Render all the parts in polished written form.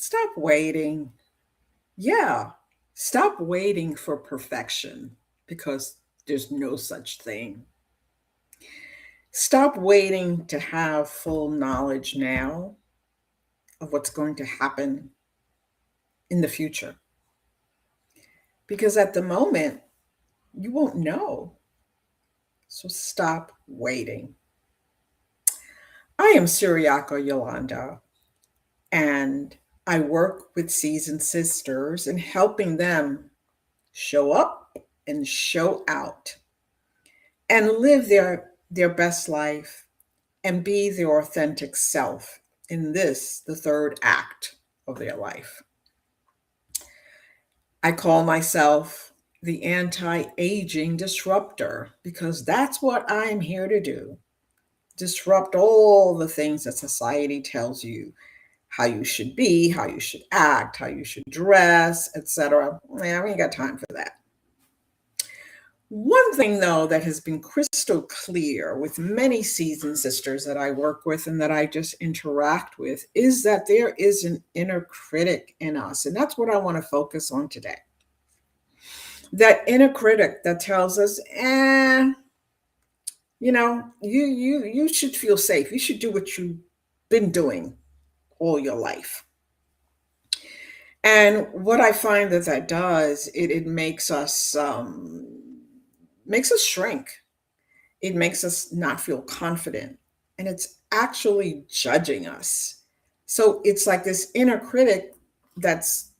Stop waiting. Yeah, stop waiting for perfection because there's no such thing. Stop waiting to have full knowledge now of what's going to happen in the future because at the moment, you won't know. So stop waiting. I am Siriaka Yolanda, and I work with seasoned sisters in helping them show up and show out and live their best life and be their authentic self in this, the third act of their life. I call myself the anti aging disruptor because that's what I'm here to do. Disrupt all the things that society tells you how you should be, how you should act, how you should dress, etc. Yeah, we ain't got time for that. One thing, though, that has been crystal clear with many seasoned sisters that I work with and that I just interact with is that there is an inner critic in us. And that's what I want to focus on today. That inner critic that tells us, you should feel safe. You should do what you've been doing all your life. And what I find that does, it makes us shrink. It makes us not feel confident, and it's actually judging us. So it's like this inner critic that's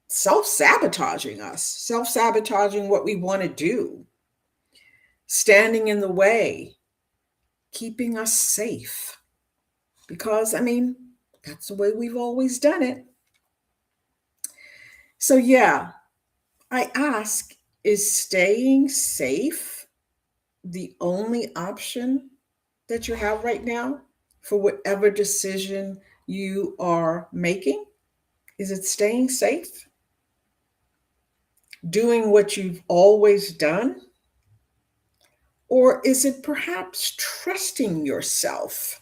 self-sabotaging us, self-sabotaging what we want to do, standing in the way, keeping us safe. Because that's the way we've always done it. So yeah, I ask, is staying safe the only option that you have right now for whatever decision you are making? Is it staying safe? Doing what you've always done? Or is it perhaps trusting yourself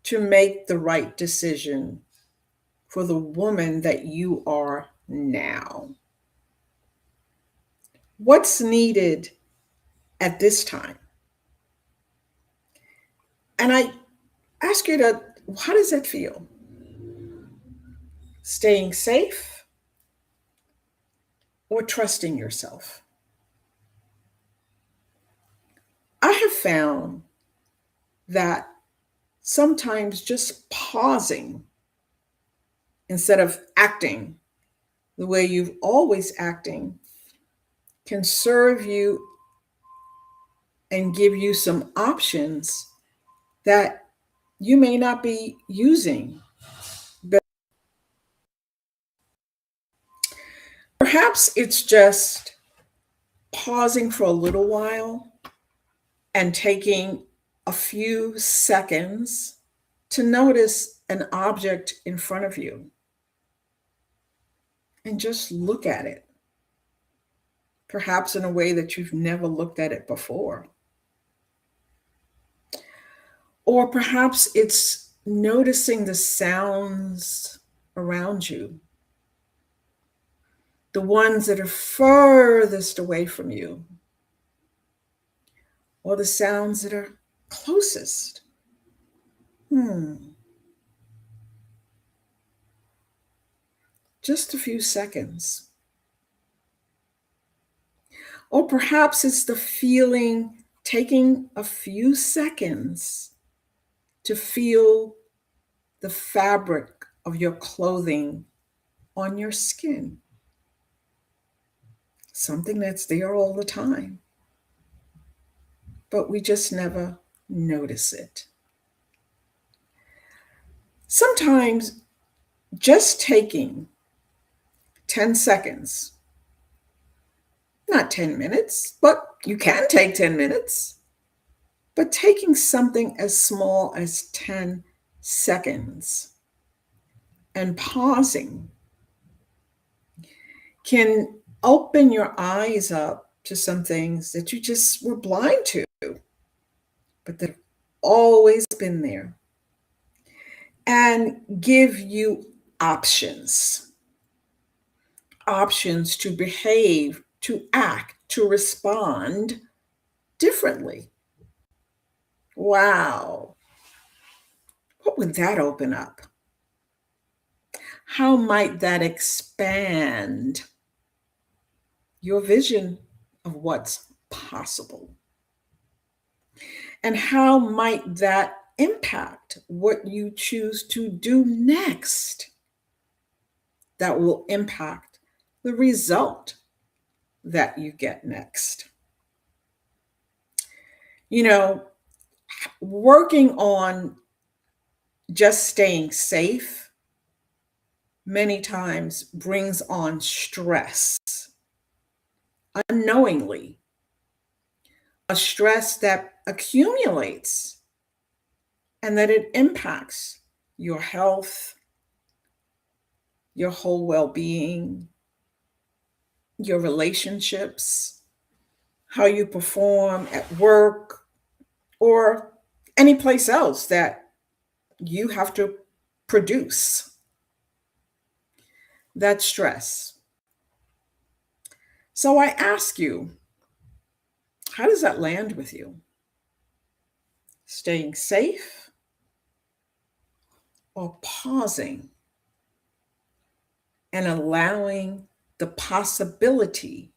to make the right decision for the woman that you are now? What's needed at this time? And I ask you to, how does that feel? Staying safe or trusting yourself? I have found that sometimes just pausing instead of acting the way you've always acting can serve you and give you some options that you may not be using. But perhaps it's just pausing for a little while and taking a few seconds to notice an object in front of you and just look at it, perhaps in a way that you've never looked at it before. Or perhaps it's noticing the sounds around you, the ones that are furthest away from you, or the sounds that are closest. Just a few seconds. Or perhaps it's the feeling, taking a few seconds to feel the fabric of your clothing on your skin. Something that's there all the time, but we just never notice it. Sometimes just taking 10 seconds, not 10 minutes, but you can take 10 minutes, but taking something as small as 10 seconds and pausing can open your eyes up to some things that you just were blind to, but that have always been there. and give you options, options to behave, to act, to respond differently. Wow. What would that open up? How might that expand your vision of what's possible? And how might that impact what you choose to do next that will impact the result that you get next? You know, working on just staying safe many times brings on stress unknowingly, a stress that accumulates and that it impacts your health, your whole well being, your relationships, how you perform at work, or any place else that you have to produce that stress. So I ask you, how does that land with you? Staying safe or pausing and allowing the possibility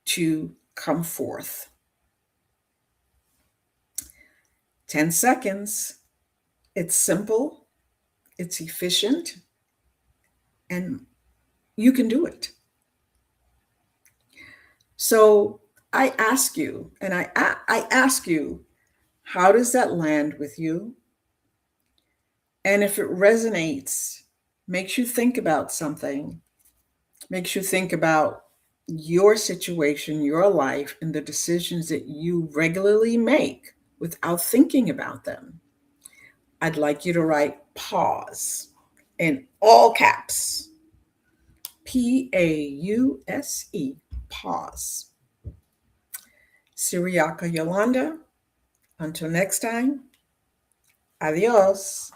to come forth? 10 seconds. It's simple, it's efficient, and you can do it. So I ask you, and I ask you, how does that land with you? And if it resonates, makes you think about something, makes you think about your situation, your life, and the decisions that you regularly make without thinking about them, I'd like you to write pause in all caps. Pause, pause. Siriaka Yolanda, until next time, adios.